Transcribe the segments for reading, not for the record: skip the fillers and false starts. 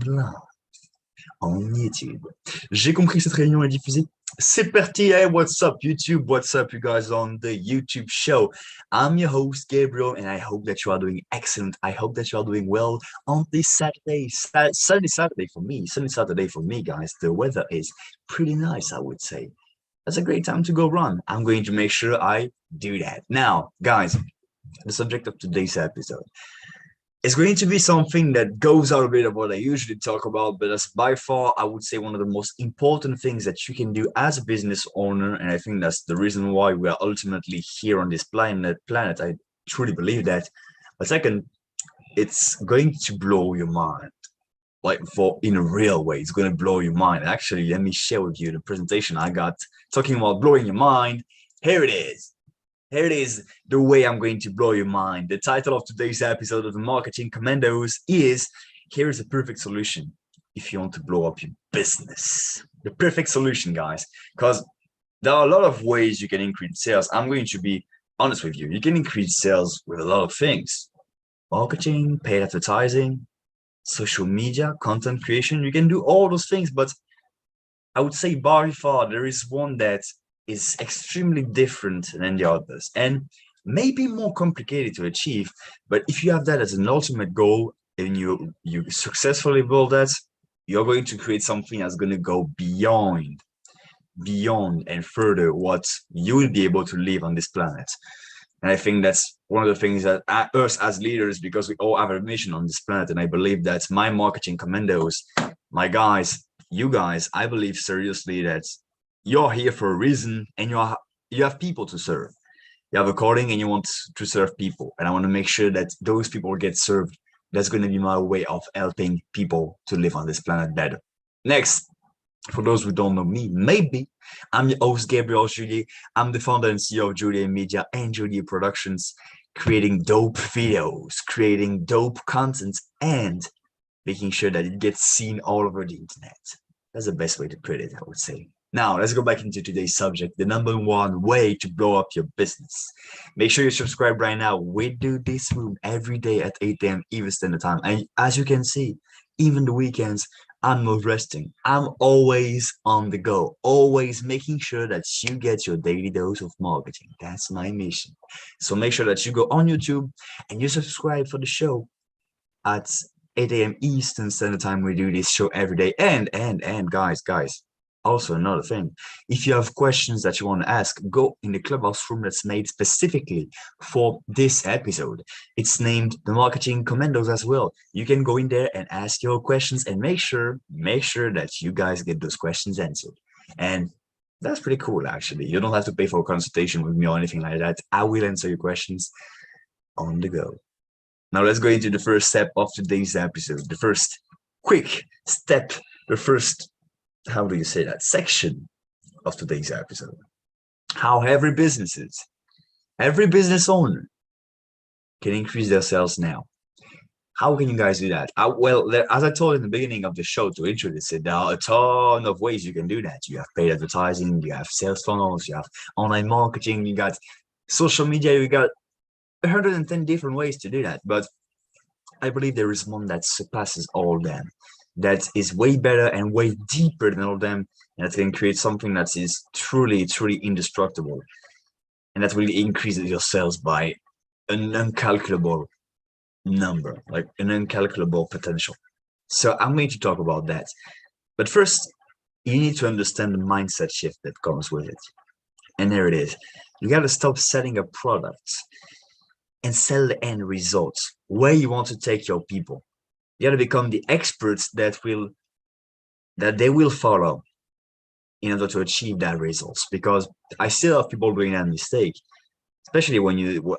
live on YouTube. J'ai compris que cette réunion est diffusée. C'est parti. Hey, what's up, YouTube? What's up, you guys on the YouTube show? I'm your host, Gabriel, and I hope that you are doing excellent. I hope that you are doing well on this Saturday. Sunny Saturday for me. Sunny Saturday for me, guys. The weather is pretty nice, I would say. That's a great time to go run. I'm going to make sure I do that. Now, guys, the subject of today's episode is going to be something that goes out a bit of what I usually talk about, but that's by far, I would say, one of the most important things that you can do as a business owner. And I think that's the reason why we are ultimately here on this planet. I truly believe that. But second, it's going to blow your mind. Like in a real way, it's going to blow your mind. Actually, let me share with you the presentation I got talking about blowing your mind. Here it is. Here it is, the way I'm going to blow your mind. The title of today's episode of the Marketing Commandos is, here's a perfect solution if you want to blow up your business. The perfect solution, guys, because there are a lot of ways you can increase sales. I'm going to be honest with you. You can increase sales with a lot of things. Marketing, paid advertising, social media, content creation. You can do all those things, but I would say by far there is one that is extremely different than the others and maybe more complicated to achieve. But if you have that as an ultimate goal and you successfully build that, you're going to create something that's going to go beyond and further what you will be able to live on this planet. And I think that's one of the things that us as leaders, because we all have a mission on this planet, and I believe that my Marketing Commandos, my guys, you guys, I believe seriously that you're here for a reason, and you have people to serve. You have a calling and you want to serve people, and I want to make sure that those people get served. That's going to be my way of helping people to live on this planet better. Next, for those who don't know me, maybe I'm your host, Gabriel Juliet. I'm the founder and CEO of Juliet Media and Juliet Productions, creating dope videos, creating dope content, and making sure that it gets seen all over the internet. That's the best way to put it, I would say. Now, let's go back into today's subject, the number one way to blow up your business. Make sure you subscribe right now. We do this room every day at 8 a.m. Eastern Standard Time. And as you can see, even the weekends, I'm not resting. I'm always on the go, always making sure that you get your daily dose of marketing. That's my mission. So make sure that you go on YouTube and you subscribe for the show at 8 a.m. Eastern Standard Time. We do this show every day. And guys, also another thing, if you have questions that you want to ask, go in the clubhouse room that's made specifically for this episode. It's named the Marketing Commandos as well. You can go in there and ask your questions and make sure that you guys get those questions answered. And that's pretty cool, actually. You don't have to pay for a consultation with me or anything like that. I will answer your questions on the go. Now let's go into the first step of today's episode. The first quick step, the first, how do you say that, section of today's episode. How every business owner can increase their sales now. How can you guys do that? Well, as I told in the beginning of the show to introduce it, there are a ton of ways you can do that. You have paid advertising, you have sales funnels, you have online marketing, you got social media, you got 110 different ways to do that. But I believe there is one that surpasses all them, that is way better and way deeper than all of them, and that can create something that is truly indestructible, and that will increase your sales by an incalculable number, like an incalculable potential. So I'm going to talk about that. But first, you need to understand the mindset shift that comes with it. And there it is. You got to stop selling a product and sell the end results, where you want to take your people. You got to become the experts that they will follow in order to achieve that results. Because I still have people doing that mistake, especially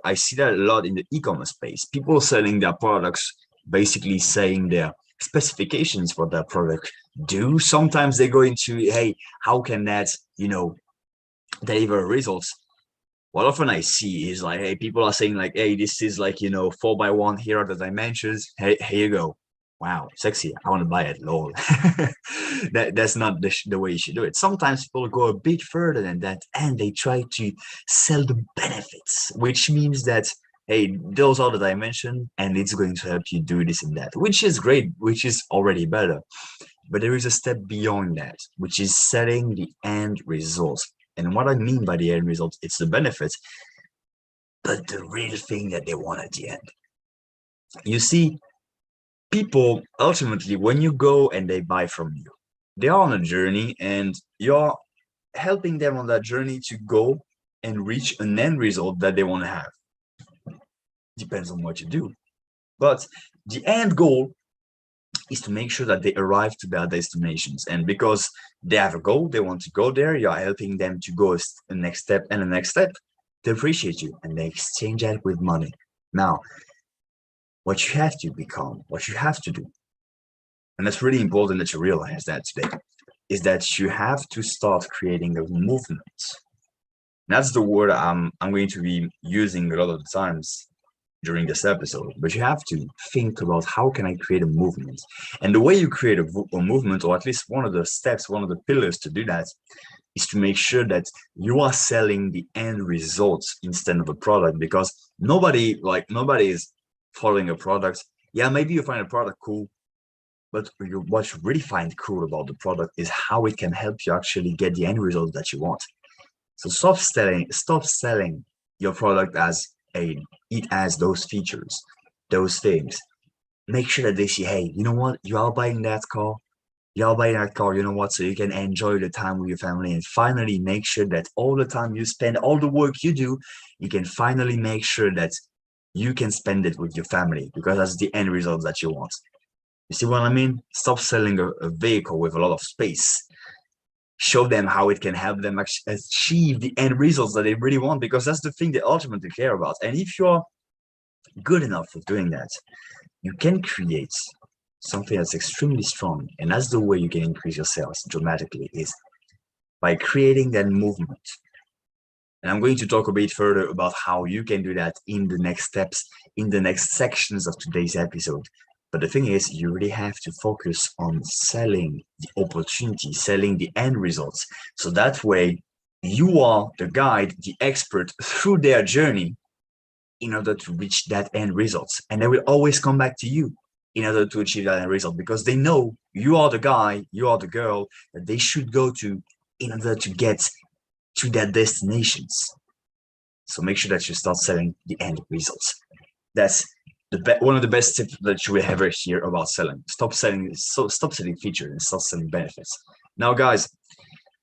I see that a lot in the e-commerce space. People selling their products, basically saying their specifications for their product do. Sometimes they go into, hey, how can that, deliver results? What often I see is like, hey, people are saying like, hey, this is like, 4x1, here are the dimensions. Hey, here you go. Wow, sexy. I want to buy it. Lol. That's not the way you should do it. Sometimes people go a bit further than that and they try to sell the benefits, which means that hey, those are the dimensions, and it's going to help you do this and that, which is great, which is already better. But there is a step beyond that, which is setting the end results. And what I mean by the end results, it's the benefits, but the real thing that they want at the end. You see, people ultimately, when you go and they buy from you, they are on a journey and you're helping them on that journey to go and reach an end result that they want to have. Depends on what you do. But the end goal is to make sure that they arrive to their destinations. And because they have a goal, they want to go there, you're helping them to go the next step and the next step. They appreciate you and they exchange that with money. Now, what you have to become, what you have to do, and that's really important that you realize that today, is that you have to start creating a movement. That's the word I'm going to be using a lot of the times during this episode, but you have to think about how can I create a movement. And the way you create a movement, or at least one of the steps, one of the pillars to do that, is to make sure that you are selling the end results instead of a product, because nobody is following a product. Yeah, maybe you find a product cool, but what you really find cool about the product is how it can help you actually get the end result that you want. So stop selling your product as it has those features, those things. Make sure that they see, hey, you know what? You are buying that car. You know what? So you can enjoy the time with your family and finally make sure that all the time you spend, all the work you do, you can finally make sure that you can spend it with your family, because that's the end result that you want. You see what I mean? Stop selling a vehicle with a lot of space. Show them how it can help them achieve the end results that they really want, because that's the thing they ultimately care about. And if you're good enough at doing that, you can create something that's extremely strong. And that's the way you can increase your sales dramatically, is by creating that movement. And I'm going to talk a bit further about how you can do that in the next steps, in the next sections of today's episode. But the thing is, you really have to focus on selling the opportunity, selling the end results. So that way you are the guide, the expert through their journey in order to reach that end results. And they will always come back to you in order to achieve that end result, because they know you are the guy, you are the girl that they should go to in order to get to their destinations. So make sure that you start selling the end results. That's one of the best tips that you will ever hear about selling. Stop selling features and start selling benefits. Now, guys,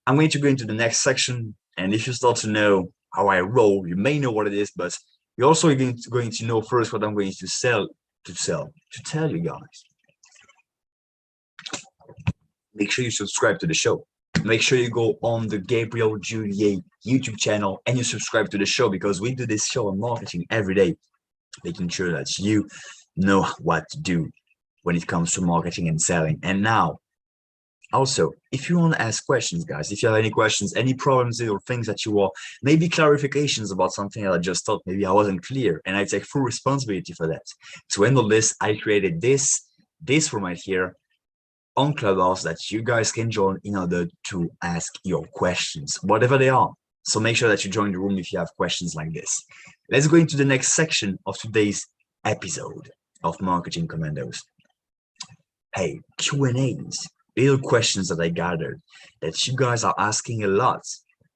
I'm going to go into the next section. And if you start to know how I roll, you may know what it is, but you're also going to know first what I'm going to tell you guys. Make sure you subscribe to the show. Make sure you go on the Gabriel Juliet YouTube channel and you subscribe to the show, because we do this show on marketing every day, making sure that you know what to do when it comes to marketing and selling. And now, also, if you want to ask questions, guys, if you have any questions, any problems or things that you want, maybe clarifications about something that I just thought maybe I wasn't clear, and I take full responsibility for that. To handle this, I created this format here on Clubhouse that you guys can join in order to ask your questions, whatever they are. So make sure that you join the room if you have questions like this. Let's go into the next section of today's episode of Marketing Commandos. Hey, Q&As, little questions that I gathered that you guys are asking a lot.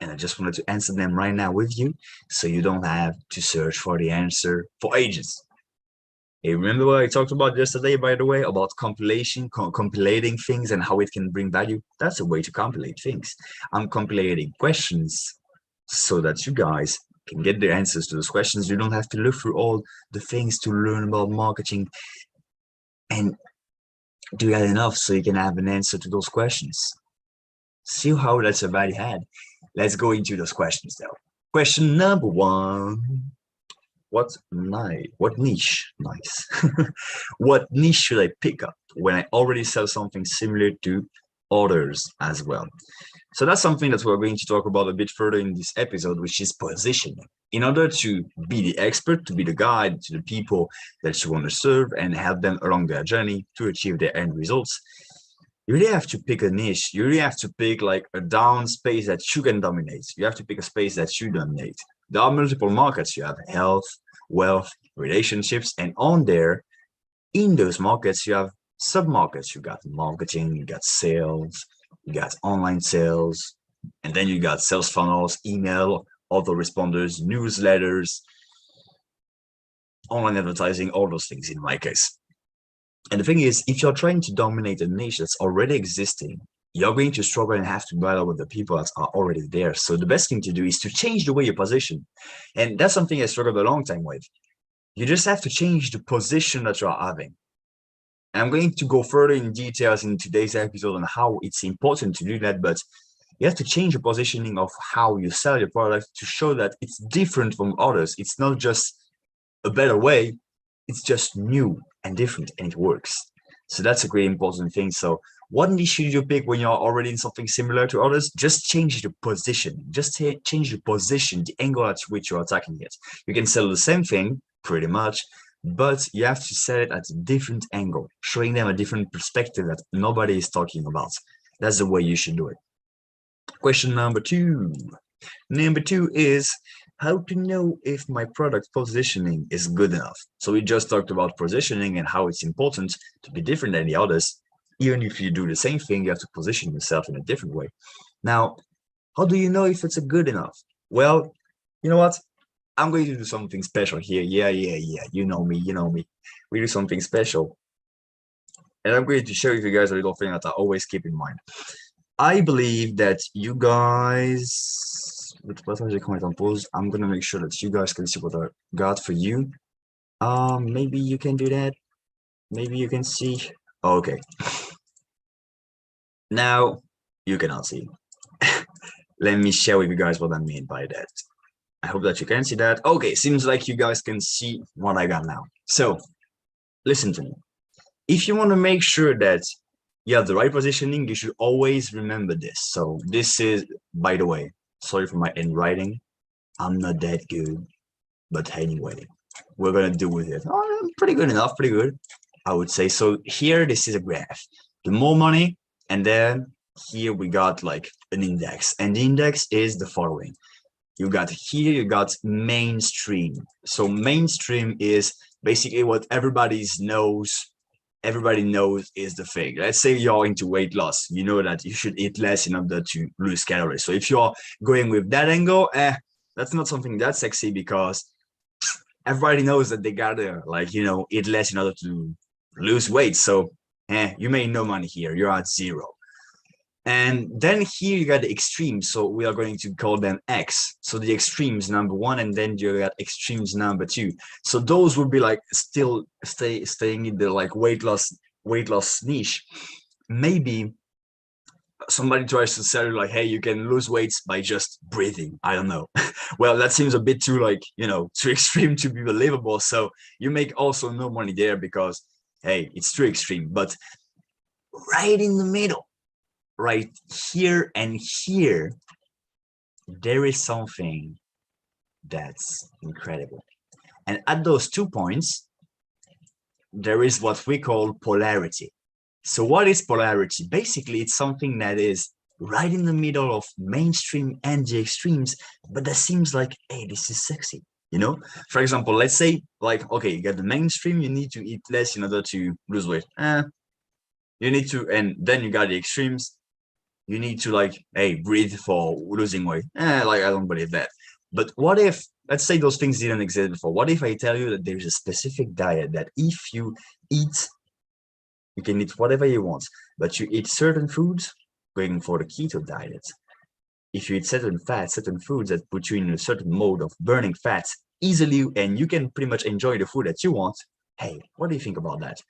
And I just wanted to answer them right now with you, so you don't have to search for the answer for ages. Hey, remember what I talked about yesterday, by the way, about compilating things and how it can bring value? That's a way to compilate things. I'm compilating questions so that you guys can get the answers to those questions. You don't have to look through all the things to learn about marketing and do that enough so you can have an answer to those questions. See how that's a value add. Let's go into those questions now. Question number one. What niche? Nice. What niche should I pick up when I already sell something similar to others as well? So that's something that we're going to talk about a bit further in this episode, which is positioning. In order to be the expert, to be the guide to the people that you want to serve and help them along their journey to achieve their end results, you really have to pick a niche. You really have to pick like a down space that you can dominate. You have to pick a space that you dominate. There are multiple markets. You have health, wealth, relationships, and on there, in those markets, you have sub-markets. You got marketing, you got sales, you got online sales, and then you got sales funnels, email, autoresponders, newsletters, online advertising, all those things in my case. And the thing is, if you're trying to dominate a niche that's already existing, you're going to struggle and have to battle with the people that are already there. So the best thing to do is to change the way you position. And that's something I struggled a long time with. You just have to change the position that you're having. And I'm going to go further in details in today's episode on how it's important to do that, but you have to change the positioning of how you sell your product to show that it's different from others. It's not just a better way, it's just new and different, and it works. So that's a great important thing. So what niche should you pick when you're already in something similar to others? Just change the position. Just change the position, the angle at which you're attacking it. You can sell the same thing, pretty much, but you have to sell it at a different angle, showing them a different perspective that nobody is talking about. That's the way you should do it. Question number two. Number two is how to know if my product positioning is good enough. So we just talked about positioning and how it's important to be different than the others. Even if you do the same thing, you have to position yourself in a different way. Now, how do you know if it's a good enough? Well, you know what? I'm going to do something special here. Yeah. You know me. We do something special. And I'm going to show you guys a little thing that I always keep in mind. I believe that you guys, I'm gonna make sure that you guys can see what I got for you. Maybe you can do that. Maybe you can see. Okay. Now you cannot see. Let me share with you guys what I mean by that. I hope that you can see that. Okay, seems like you guys can see what I got now. So listen to me. If you want to make sure that you have the right positioning, you should always remember this. So this is, by the way, sorry for my handwriting. I'm not that good, but anyway, we're gonna do with it. Oh, pretty good enough, pretty good, I would say. So here, this is a graph. The more money, and then here we got like an index, and the index is the following. You got here, you got mainstream. So mainstream is basically what everybody knows is the thing. Let's say you're into weight loss. You know that you should eat less in order to lose calories. So if you're going with that angle, that's not something that's sexy because everybody knows that they gotta eat less in order to lose weight. So you made no money here. You're at zero. And then here you got the extremes. So we are going to call them X. So the extremes number one, and then you got extremes number two. So those would be like still staying in the like weight loss niche. Maybe somebody tries to sell you like, hey, you can lose weight by just breathing. I don't know. Well, that seems a bit too too extreme to be believable. So you make also no money there because hey, it's too extreme. But right in the middle, right here and here, there is something that's incredible. And at those 2 points, there is what we call polarity. So what is polarity? Basically, it's something that is right in the middle of mainstream and the extremes, but that seems like, hey, this is sexy. For example, let's say okay, you got the mainstream, you need to eat less in order to lose weight. You need to, and then you got the extremes. You need to hey, breathe for losing weight. I don't believe that. But what if, let's say those things didn't exist before. What if I tell you that there's a specific diet that if you eat, you can eat whatever you want, but you eat certain foods, going for the keto diet. If you eat certain fats, certain foods that put you in a certain mode of burning fats easily, and you can pretty much enjoy the food that you want. Hey, what do you think about that?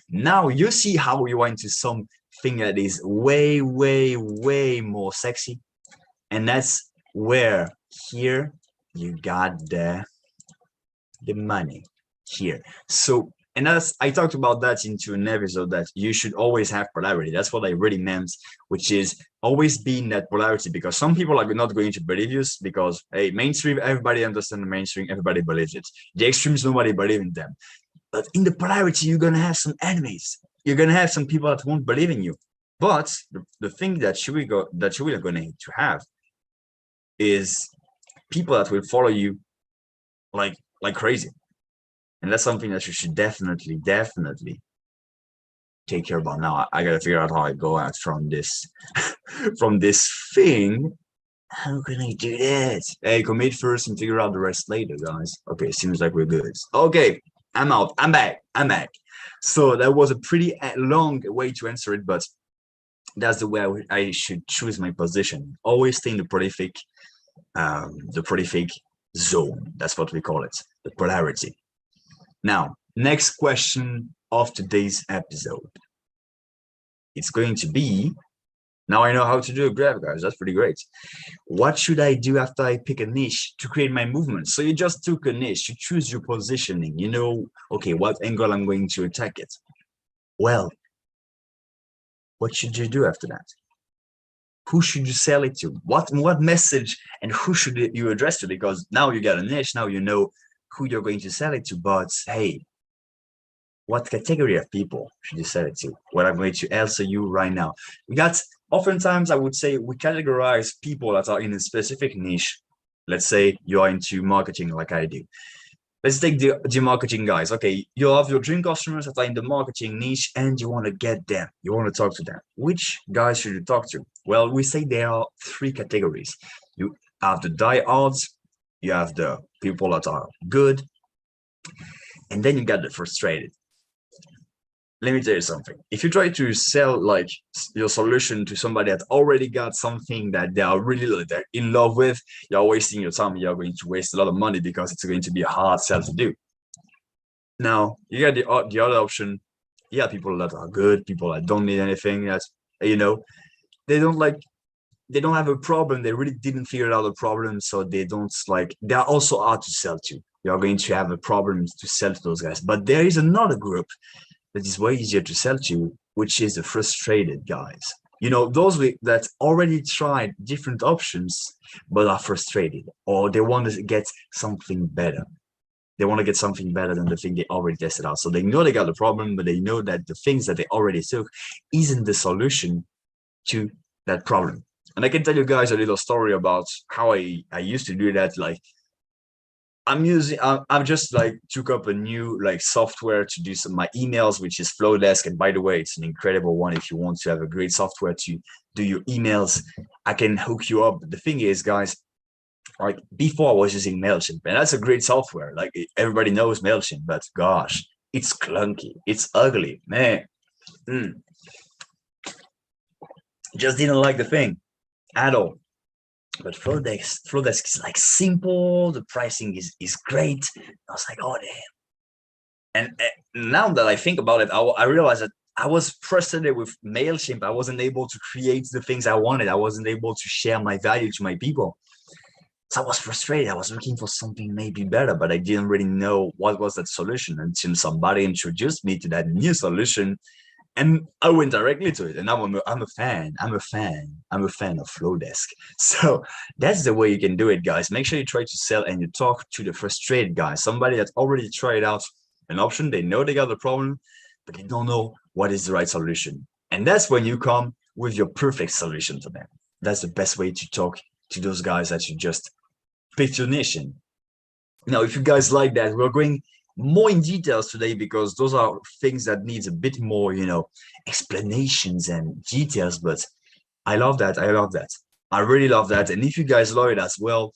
Now you see how you went to something that is way, way, way more sexy. And that's where here you got the money here. So, and as I talked about that into an episode, that you should always have polarity. That's what I really meant, which is always be in that polarity, because some people are not going to believe you because, hey, mainstream, everybody understands the mainstream, everybody believes it. The extremes, nobody believes in them. But in the polarity, you're going to have some enemies. You're going to have some people that won't believe in you. But the thing that you are going to have is people that will follow you like crazy. And that's something that you should definitely take care about. Now I gotta figure out how I go out from this from this thing. How can I do this? Hey, commit first and figure out the rest later, guys. Okay, seems like we're good. Okay, I'm out. I'm back. So that was a pretty long way to answer it, but that's the way I should choose my position. Always stay in the prolific zone. That's what we call it, the polarity. Now, next question of today's episode. It's going to be, now I know how to do a graph, guys. That's pretty great. What should I do after I pick a niche to create my movement? So you just took a niche, you choose your positioning, you know, okay, what angle I'm going to attack it. Well, what should you do after that? Who should you sell it to? What message and who should you address to? Because now you got a niche, now you know who you're going to sell it to, but hey, what category of people should you sell it to? What I'm going to answer you right now. We got, oftentimes I would say we categorize people that are in a specific niche. Let's say you are into marketing like I do. Let's take the marketing guys. Okay, you have your dream customers that are in the marketing niche and you want to get them. You want to talk to them. Which guys should you talk to? Well, we say there are three categories. You have the diehards, you have the people that are good, and then you got the frustrated. Let me tell you something. If you try to sell like your solution to somebody that already got something that they are really they're in love with, you're wasting your time. You're going to waste a lot of money because it's going to be a hard sell to do. Now you got the other option. Yeah, people that are good, people that don't need anything. That's, you know, they don't have a problem. They really didn't figure out a problem, so they don't like. They are also hard to sell to. You're going to have a problem to sell to those guys. But there is another group that is way easier to sell to, which is the frustrated guys. You know, those that already tried different options but are frustrated, or they want to get something better. They want to get something better than the thing they already tested out. So they know they got the problem, but they know that the things that they already took isn't the solution to that problem. And I can tell you guys a little story about how I used to do that. Like, I've just like took up a new like software to do my emails, which is Flowdesk. And by the way, it's an incredible one. If you want to have a great software to do your emails, I can hook you up. The thing is, guys, like before I was using MailChimp, and that's a great software. Like everybody knows MailChimp, but gosh, it's clunky. It's ugly, man. Just didn't like the thing at all. But Flowdesk is like simple. The pricing is great. I was like, oh damn. And now that I think about it, I realized that I was frustrated with MailChimp. I wasn't able to create the things I wanted. I wasn't able to share my value to my people. So I was frustrated. I was looking for something maybe better, but I didn't really know what was that solution until somebody introduced me to that new solution. And I went directly to it, and now I'm a fan of Flowdesk. So that's the way you can do it, guys. Make sure you try to sell and you talk to the frustrated guy, somebody that already tried out an option. They know they got the problem, but they don't know what is the right solution. And that's when you come with your perfect solution to them. That's the best way to talk to those guys that you just picked your niche in. Now, if you guys like that, we're going more in details today because those are things that needs a bit more, you know, explanations and details. But I love that. I really love that. And if you guys love it as well,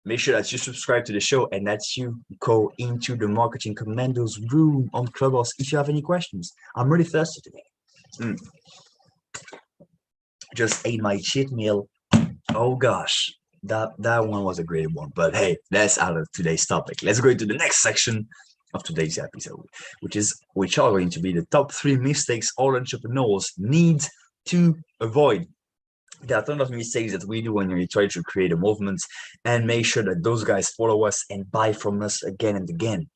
make sure that you subscribe to the show and that you go into the Marketing Commandos room on Clubhouse if you have any questions. I'm really thirsty today. Just ate my cheat meal. Oh gosh, that one was a great one. But hey, that's out of today's topic. Let's go into the next section of today's episode, which are going to be the top 3 mistakes all entrepreneurs need to avoid. There are a ton of mistakes that we do when we try to create a movement, and make sure that those guys follow us and buy from us again and again.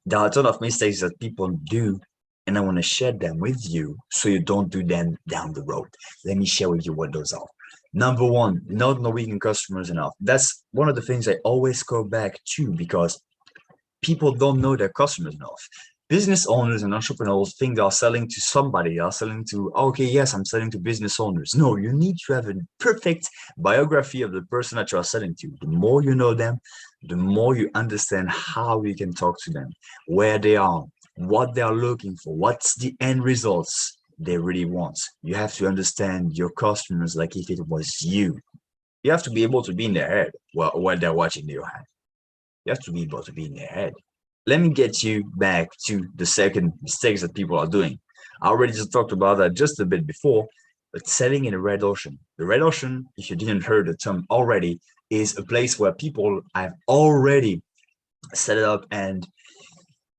There are a ton of mistakes that people do, and I want to share them with you so you don't do them down the road. Let me share with you what those are. Number 1, not knowing customers enough. That's one of the things I always go back to because people don't know their customers enough. Business owners and entrepreneurs think they are selling to somebody. They are selling to, okay, yes, I'm selling to business owners. No, you need to have a perfect biography of the person that you are selling to. The more you know them, the more you understand how you can talk to them, where they are, what they are looking for, what's the end results they really want. You have to understand your customers like if it was you. You have to be able to be in their head while they're watching your hand. You have to be able to be in their head. Let me get you back to the second mistakes that people are doing. I already just talked about that just a bit before, but selling in a red ocean. The red ocean, if you didn't hear the term already, is a place where people have already set it up and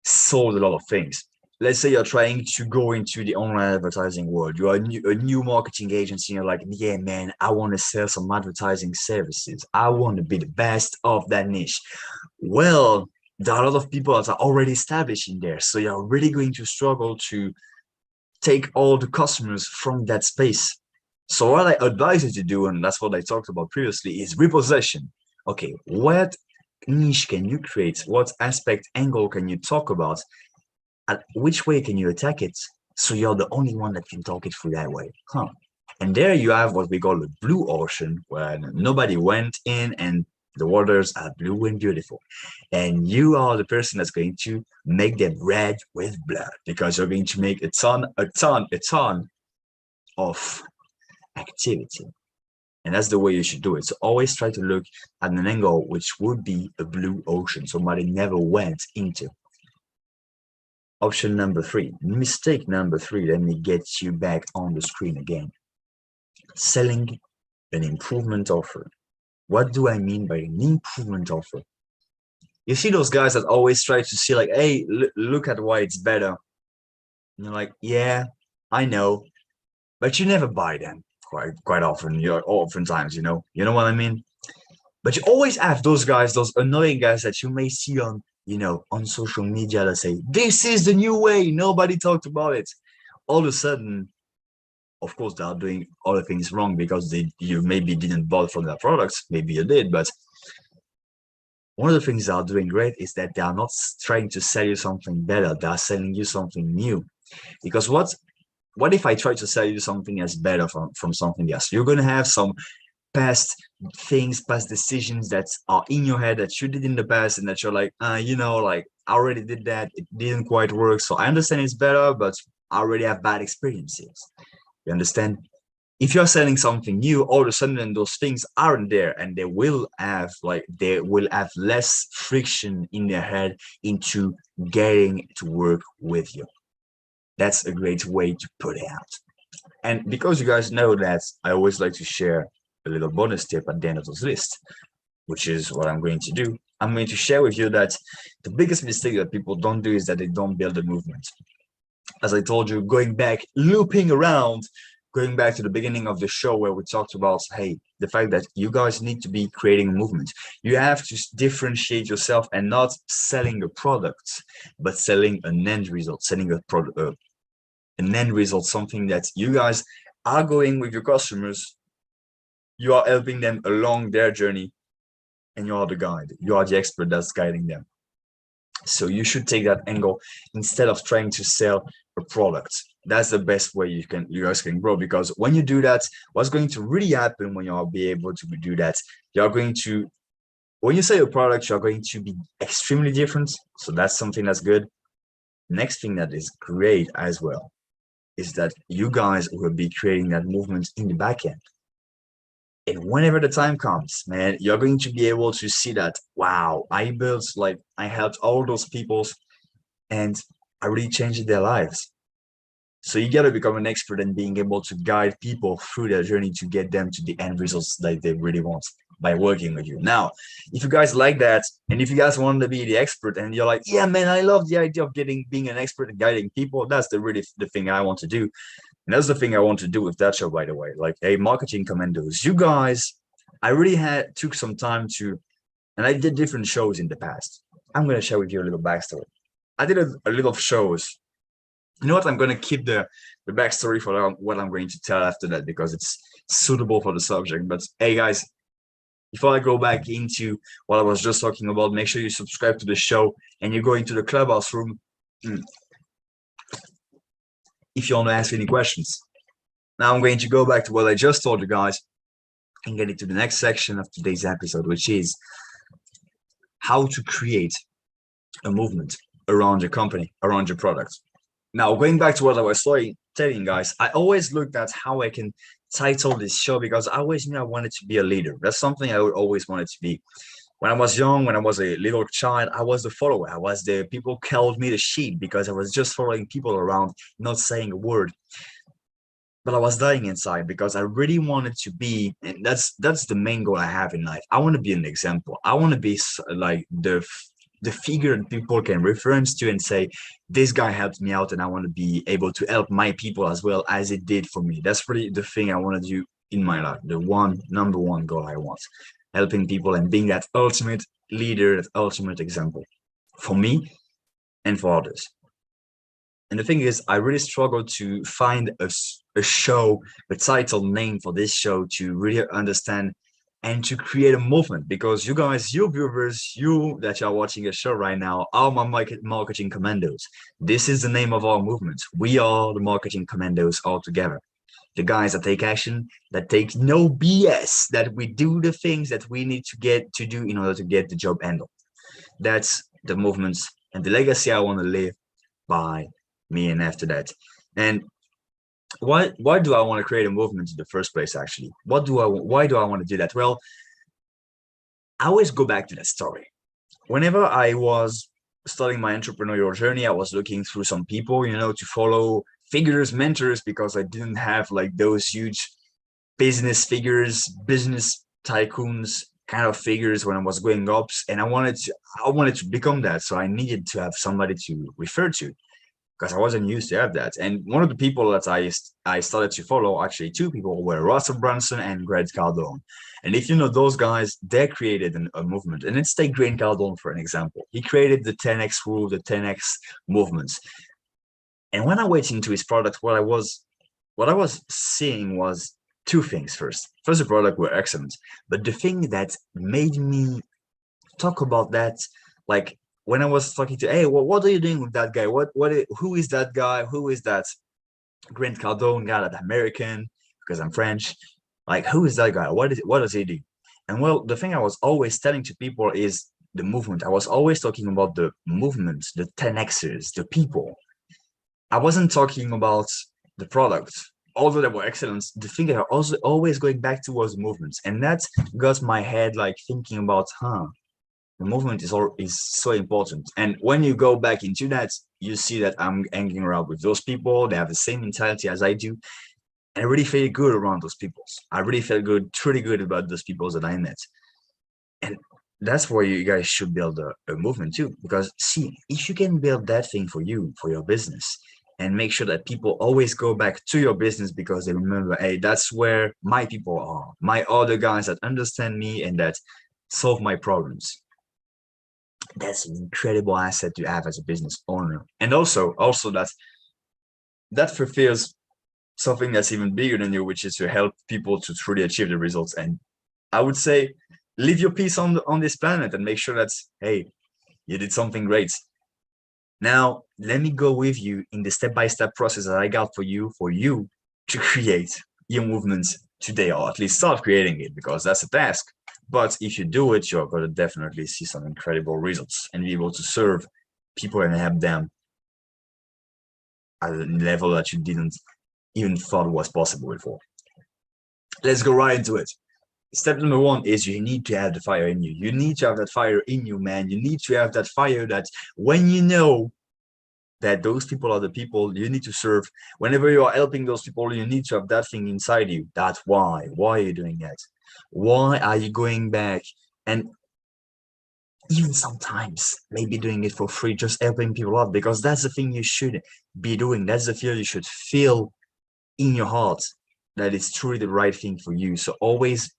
sold a lot of things. Let's say you're trying to go into the online advertising world. You're a new marketing agency. And you're like, yeah, man, I want to sell some advertising services. I want to be the best of that niche. Well, there are a lot of people that are already established in there. So you're really going to struggle to take all the customers from that space. So what I advise you to do, and that's what I talked about previously, is repossession. Okay, what niche can you create? What aspect, angle can you talk about? And which way can you attack it? So you're the only one that can talk it through that way. And there you have what we call the blue ocean, where nobody went in and the waters are blue and beautiful. And you are the person that's going to make them red with blood, because you're going to make a ton of activity. And that's the way you should do it. So always try to look at an angle which would be a blue ocean, somebody never went into. Option number 3, mistake number 3, let me get you back on the screen again. Selling an improvement offer. What do I mean by an improvement offer? You see those guys that always try to see like, hey, look at why it's better. And you're like, yeah, I know, but you never buy them quite often. Oftentimes, you know what I mean? But you always have those guys, those annoying guys that you may see on, on social media that say, this is the new way, nobody talked about it. All of a sudden, of course, they are doing other things wrong because you maybe didn't buy from their products, maybe you did, but one of the things they are doing great is that they are not trying to sell you something better, they are selling you something new. Because what if I try to sell you something that's better from something else? You're going to have some past things, past decisions that are in your head that you did in the past, and that you're like, like I already did that, it didn't quite work, so I understand it's better, but I already have bad experiences. You understand? If you're selling something new, all of a sudden those things aren't there, and they will have less friction in their head into getting to work with you. That's a great way to put it out. And because you guys know that I always like to share a little bonus tip at the end of this list, which is what I'm going to do. I'm going to share with you that the biggest mistake that people don't do is that they don't build a movement. As I told you, looping around, going back to the beginning of the show where we talked about, hey, the fact that you guys need to be creating a movement. You have to differentiate yourself and not selling a product, but selling an end result, selling a product, an end result, something that you guys are going with your customers. You are helping them along their journey, and you are the guide. You are the expert that's guiding them. So you should take that angle instead of trying to sell a product. That's the best way you guys can grow, because when you do that, what's going to really happen when you'll be able to do that, when you sell a product, you're going to be extremely different. So that's something that's good. Next thing that is great as well is that you guys will be creating that movement in the back end. And whenever the time comes, man, you're going to be able to see that, wow, I helped all those people and I really changed their lives. So you got to become an expert in being able to guide people through their journey to get them to the end results that they really want by working with you. Now, if you guys like that, and if you guys want to be the expert and you're like, yeah, man, I love the idea of being an expert and guiding people, that's the thing I want to do. And that's the thing I want to do with that show, by the way. Like, hey, Marketing Commandos, you guys, I really took some time and I did different shows in the past. I'm going to share with you a little backstory. I did a little shows. You know what? I'm going to keep the backstory for what I'm going to tell after that, because it's suitable for the subject. But hey, guys, before I go back into what I was just talking about, make sure you subscribe to the show and you go into the clubhouse room if you want to ask any questions. Now I'm going to go back to what I just told you guys and get into the next section of today's episode, which is how to create a movement around your company, around your product. Now, going back to what I was telling guys, I always looked at how I can title this show because I always knew I wanted to be a leader. That's something I always wanted to be. When I was young, when I was a little child, I was the follower. I was the people called me the sheep because I was just following people around, not saying a word. But I was dying inside because I really wanted to be, and that's the main goal I have in life. I want to be an example. I want to be like the figure that people can reference to and say, this guy helped me out, and I want to be able to help my people as well as it did for me. That's really the thing I want to do in my life. The number one goal I want, helping people and being that ultimate leader, that ultimate example for me and for others. And the thing is, I really struggled to find a show, a title name for this show to really understand and to create a movement, because you guys, you viewers, you that are watching a show right now, are my marketing commandos. This is the name of our movement. We are the marketing commandos all together. The guys that take action, that take no BS, that we do the things that we need to do in order to get the job handled. That's the movements and the legacy I want to live by me and after that. And why do I want to create a movement in the first place? Actually, why do I want to do that? Well, I always go back to that story. Whenever I was starting my entrepreneurial journey, I was looking through some people, to follow figures, mentors, because I didn't have like those huge business figures, business tycoons kind of figures when I was growing up, and I wanted to become that. So I needed to have somebody to refer to, because I wasn't used to have that. And one of the people that I started to follow, actually two people, were Russell Brunson and Grant Cardone. And if you know those guys, they created a movement. And let's take Grant Cardone for an example. He created the 10x rule, the 10x movements. And when I went into his product, what I was seeing was two things. First, the product were excellent. But the thing that made me talk about that, like, when I was talking to, hey, what are you doing with that guy? Who is that guy? Who is that Grant Cardone guy, that American? Because I'm French. Like, who is that guy? What does he do? And well, the thing I was always telling to people is the movement. I was always talking about the movement, the 10Xers, the people. I wasn't talking about the product. Although they were excellent, the thing that I was always going back to was movements. And that got my head like thinking about, the movement is so important. And when you go back into that, you see that I'm hanging around with those people. They have the same mentality as I do. And I really feel good around those people. I really felt good, truly good about those people that I met. And that's where you guys should build a movement too. Because see, if you can build that thing for you, for your business, and make sure that people always go back to your business because they remember, hey, that's where my people are, my other guys that understand me and that solve my problems. That's an incredible asset to have as a business owner. And also that fulfills something that's even bigger than you, which is to help people to truly achieve the results. And I would say, leave your piece on this planet and make sure that, hey, you did something great. Now, let me go with you in the step-by-step process that I got for you to create your movement today, or at least start creating it, because that's a task. But if you do it, you're going to definitely see some incredible results and be able to serve people and help them at a level that you didn't even thought was possible before. Let's go right into it. Step number one is you need to have the fire in you. You need to have that fire in you, man. You need to have that fire that when you know that those people are the people you need to serve, whenever you are helping those people, you need to have that thing inside you. That's why. Why are you doing that? Why are you going back? And even sometimes maybe doing it for free, just helping people out, because that's the thing you should be doing. That's the feel you should feel in your heart, that it's truly the right thing for you. So always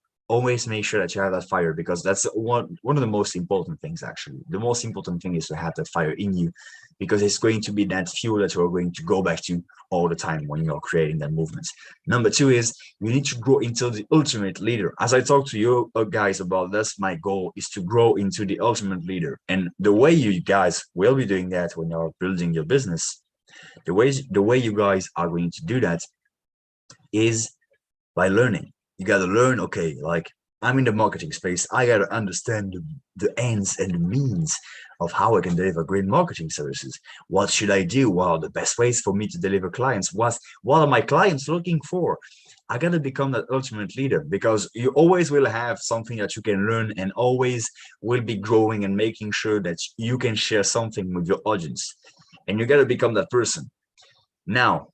make sure that you have that fire, because that's one of the most important things. Actually, the most important thing is to have that fire in you, because it's going to be that fuel that you're going to go back to all the time when you're creating that movement. Number two is you need to grow into the ultimate leader. As I talked to you guys about, that's my goal, is to grow into the ultimate leader. And the way you guys will be doing that when you're building your business, the way you guys are going to do that is by learning. You got to learn, okay, like I'm in the marketing space. I got to understand the ends and the means of how I can deliver great marketing services. What should I do? What are the best ways for me to deliver clients? What are my clients looking for? I got to become that ultimate leader, because you always will have something that you can learn, and always will be growing and making sure that you can share something with your audience. And you got to become that person. Now,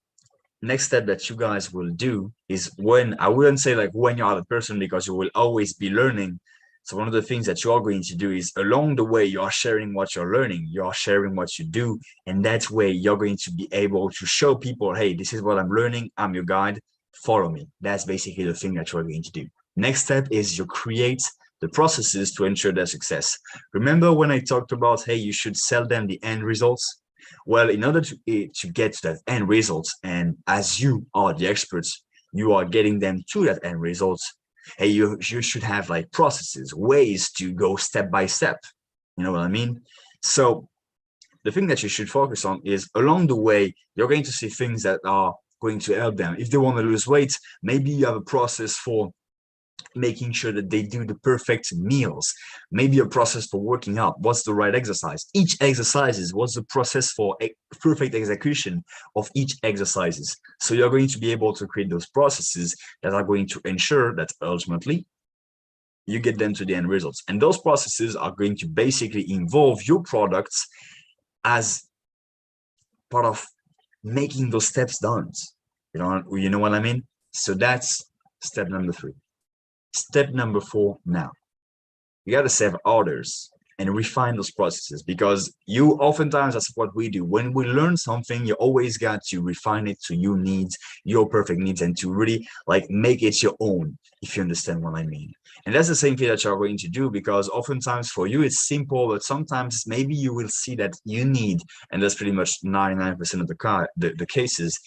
next step that you guys will do is, when I wouldn't say like when you're the person, because you will always be learning. So one of the things that you are going to do is, along the way, you are sharing what you're learning, you are sharing what you do, and that way you're going to be able to show people, hey, this is what I'm learning, I'm your guide, follow me. That's basically the thing that you're going to do. Next step is you create the processes to ensure their success. Remember when I talked about, hey, you should sell them the end results? Well, in order to get to that end results, and as you are the experts, you are getting them to that end results, hey, you should have like processes, ways to go step by step. You know what I mean? So the thing that you should focus on is, along the way, you're going to see things that are going to help them. If they want to lose weight, maybe you have a process for making sure that they do the perfect meals, maybe a process for working out, what's the right exercise, each exercises, what's the process for perfect execution of each exercises. So you're going to be able to create those processes that are going to ensure that ultimately you get them to the end results. And those processes are going to basically involve your products as part of making those steps done. You know what I mean? So that's step number 3. Step number 4 now. You got to serve others and refine those processes, because you oftentimes, that's what we do. When we learn something, you always got to refine it to your needs, your perfect needs, and to really like make it your own, if you understand what I mean. And that's the same thing that you're going to do, because oftentimes for you it's simple, but sometimes maybe you will see that you need, and that's pretty much 99% of the cases,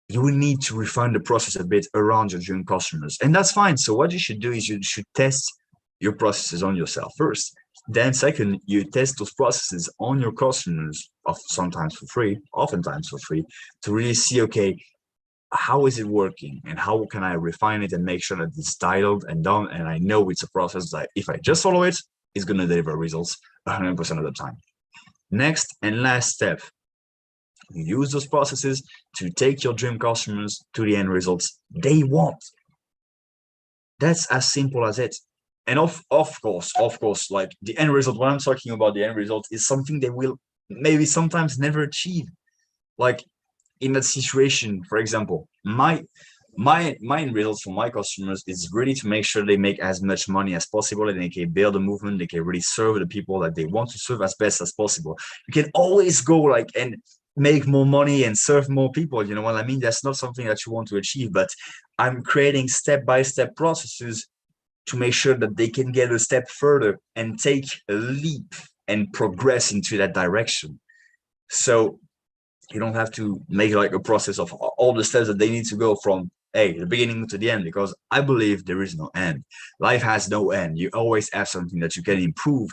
you will need to refine the process a bit around your dream customers. And that's fine. So what you should do is you should test your processes on yourself first. Then second, you test those processes on your customers, sometimes for free, oftentimes for free, to really see, okay, how is it working and how can I refine it and make sure that it's dialed and done. And I know it's a process that if I just follow it, it's going to deliver results 100% of the time. Next and last step, you use those processes to take your dream customers to the end results they want. That's as simple as it. And of course, like the end result, when I'm talking about the end result, is something they will maybe sometimes never achieve. Like in that situation, for example, my end results for my customers is really to make sure they make as much money as possible, and they can build a movement, they can really serve the people that they want to serve as best as possible. You can always go like and make more money and serve more people, you know what I mean? That's not something that you want to achieve, but I'm creating step-by-step processes to make sure that they can get a step further and take a leap and progress into that direction. So you don't have to make like a process of all the steps that they need to go from the beginning to the end, because I believe there is no end. Life has no end. You always have something that you can improve,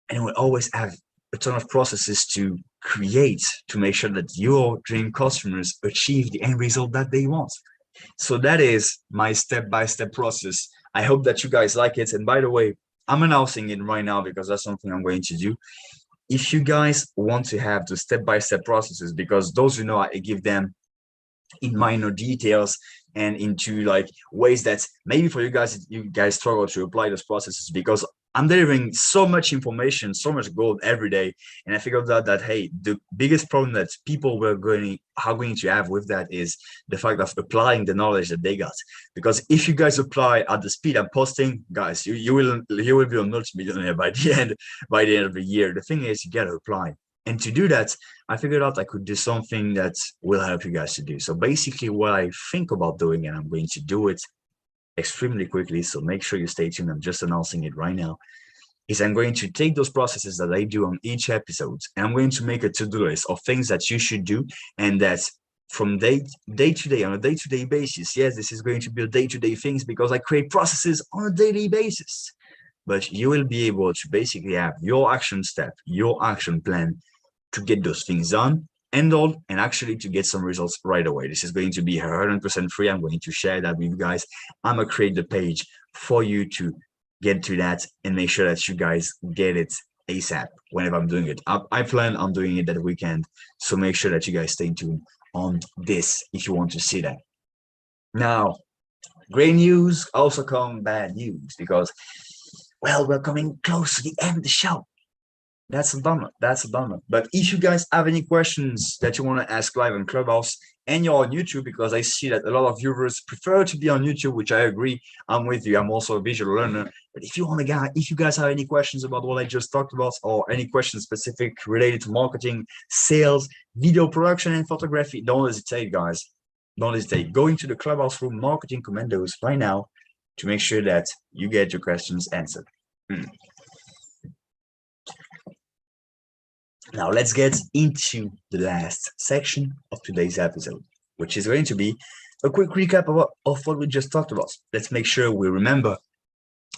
and you will always have a ton of processes to create to make sure that your dream customers achieve the end result that they want. So that is my step-by-step process. I hope that you guys like it. And by the way, I'm announcing it right now because that's something I'm going to do. If you guys want to have the step-by-step processes, because those who know, I give them in minor details and into like ways that maybe for you guys struggle to apply those processes, because I'm delivering so much information, so much gold every day. And I figured out that, hey, the biggest problem that people are going to have with that is the fact of applying the knowledge that they got. Because if you guys apply at the speed I'm posting, guys, you will be a multi-millionaire by the end of the year. The thing is, you got to apply. And to do that, I figured out I could do something that will help you guys to do. So basically what I think about doing, and I'm going to do it extremely quickly, so make sure you stay tuned, I'm just announcing it right now, is I'm going to take those processes that I do on each episode, and I'm going to make a to-do list of things that you should do, and that from day to day, on a day-to-day basis. Yes, this is going to be a day-to-day things because I create processes on a daily basis. But you will be able to basically have your action step, your action plan to get those things done enroll and actually to get some results right away. This is going to be 100% free. I'm going to share that with you guys. I'm going to create the page for you to get to that and make sure that you guys get it ASAP whenever I'm doing it. I plan on doing it that weekend. So make sure that you guys stay tuned on this if you want to see that. Now, great news also come bad news because, well, we're coming close to the end of the show. That's a bummer. That's a bummer. But if you guys have any questions that you want to ask live on Clubhouse and you're on YouTube, because I see that a lot of viewers prefer to be on YouTube, which I agree. I'm with you. I'm also a visual learner. But if you guys have any questions about what I just talked about, or any questions specific related to marketing, sales, video production, and photography, don't hesitate, guys. Don't hesitate. Go into the Clubhouse room, Marketing Commandos, right now to make sure that you get your questions answered. Now let's get into the last section of today's episode, which is going to be a quick recap of what we just talked about. Let's make sure we remember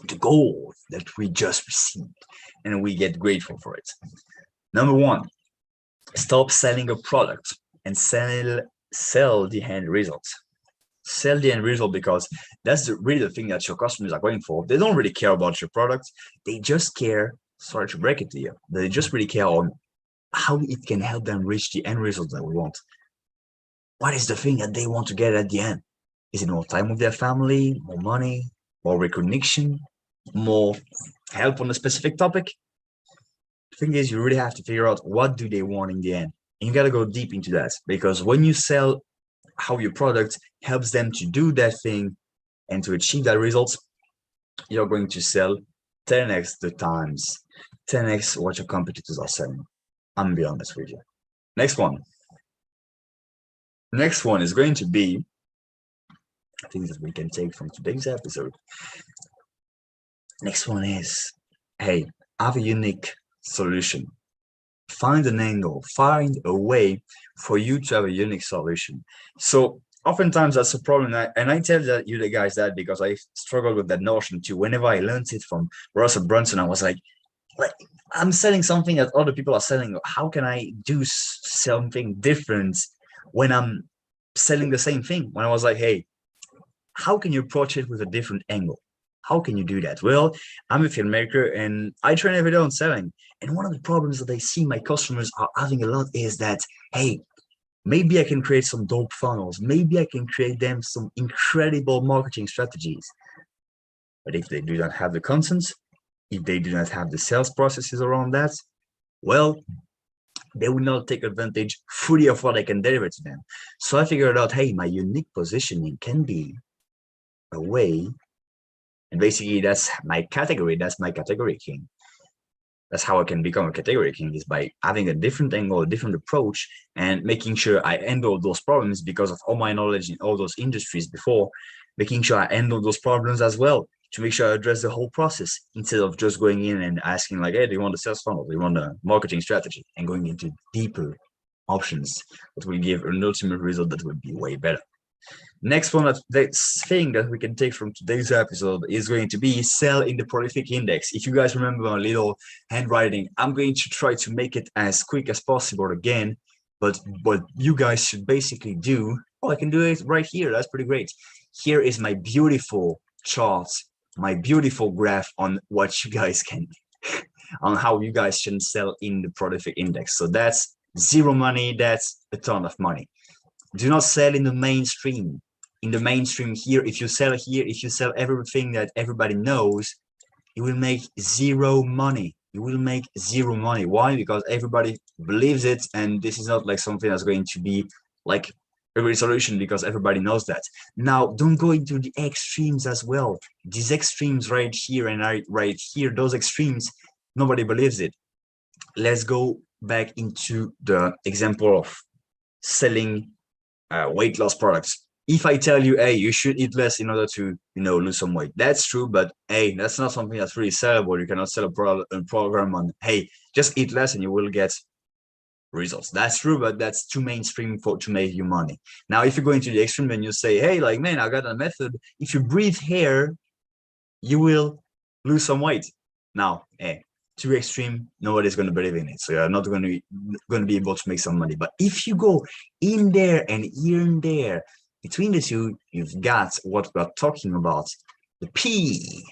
the goal that we just received and we get grateful for it. Number one, stop selling a product and sell the end result. Sell the end result, because that's really the thing that your customers are going for. They don't really care about your product. They just care, sorry to break it to you, they just really care on how it can help them reach the end result that we want. What is the thing that they want to get at the end? Is it more time with their family, more money, more recognition, more help on a specific topic? The thing is, you really have to figure out what do they want in the end. And you got to go deep into that, because when you sell how your product helps them to do that thing and to achieve that result, you're going to sell 10x the times, 10x what your competitors are selling. I'm gonna be honest with you. Next one is going to be things that we can take from today's episode. Next one is, hey, have a unique solution. Find an angle, find a way for you to have a unique solution. So oftentimes that's a problem, and I tell you the guys that because I struggled with that notion too. Whenever I learned it from Russell Brunson, I was like, I'm selling something that other people are selling. How can I do something different when I'm selling the same thing? When I was like, hey, how can you approach it with a different angle? How can you do that? Well, I'm a filmmaker and I train every day on selling. And one of the problems that I see my customers are having a lot is that, hey, maybe I can create some dope funnels. Maybe I can create them some incredible marketing strategies. But if they do not have the content, if they do not have the sales processes around that, well, they will not take advantage fully of what I can deliver to them. So I figured out, hey, my unique positioning can be a way, and basically that's my category king. That's how I can become a category king, is by having a different angle, a different approach, and making sure I handle those problems because of all my knowledge in all those industries before, making sure I handle those problems as well, to make sure I address the whole process instead of just going in and asking like, hey, do you want a sales funnel? Do you want a marketing strategy? And going into deeper options that will give an ultimate result that would be way better. Next one, that thing that we can take from today's episode is going to be sell in the prolific index. If you guys remember my little handwriting, I'm going to try to make it as quick as possible again. But what you guys should basically do, I can do it right here. That's pretty great. Here is my beautiful chart, my beautiful graph on what you guys can, on how you guys can sell in the prolific index. So that's zero money. That's a ton of money. Do not sell in the mainstream. In the mainstream here, if you sell everything that everybody knows, you will make zero money. You will make zero money. Why? Because everybody believes it, and this is not like something that's going to be like a great solution because everybody knows that. Now, don't go into the extremes as well. These extremes right here and right here, those extremes, nobody believes it. Let's go back into the example of selling weight loss products. If I tell you, hey, you should eat less in order to, lose some weight, that's true. But hey, that's not something that's really sellable. You cannot sell a program on, hey, just eat less and you will get results. That's true, but that's too mainstream to make you money. Now, if you go into the extreme and you say, hey, like, man, I got a method. If you breathe air, you will lose some weight. Now, hey, too extreme, nobody's going to believe in it. So you're not going to be able to make some money. But if you go in there and here and there, between the two, you've got what we're talking about, the P,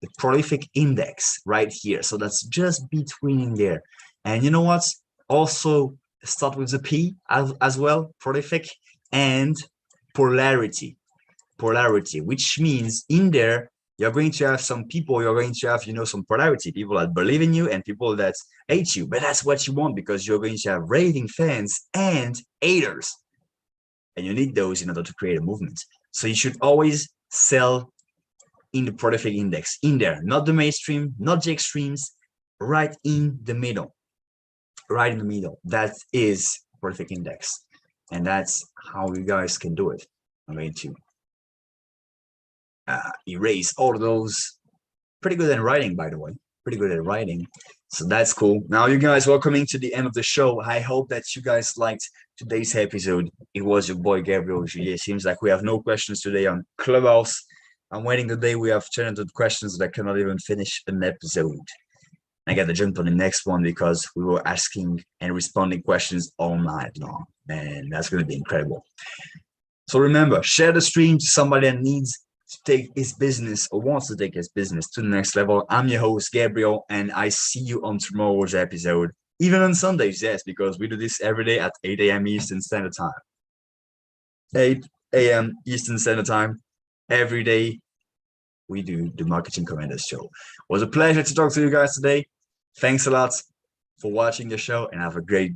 the prolific index right here. So that's just between there. And you know what? Also start with the P as well, prolific, and polarity, which means in there, you're going to have some people, you're going to have, some polarity, people that believe in you and people that hate you. But that's what you want, because you're going to have raving fans and haters. And you need those in order to create a movement. So you should always sell in the prolific index, in there, not the mainstream, not the extremes, right in the middle. Right in the middle. That is prolific index. And that's how you guys can do it. I'm going to erase all of those. Pretty good at writing, by the way. Pretty good at writing. So that's cool. Now, you guys, we're coming to the end of the show. I hope that you guys liked today's episode. It was your boy, Gabriel. It seems like we have no questions today on Clubhouse. I'm waiting the day we have 200 questions that I cannot even finish an episode. I got to jump on the next one because we were asking and responding questions all night long. Man, that's going to be incredible. So remember, share the stream to somebody that needs to take his business or wants to take his business to the next level. I'm your host, Gabriel, and I see you on tomorrow's episode. Even on Sundays, yes, because we do this every day at 8 a.m. Eastern Standard Time. 8 a.m. Eastern Standard Time. Every day, we do the Marketing Commandos show. It was a pleasure to talk to you guys today. Thanks a lot for watching the show, and have a great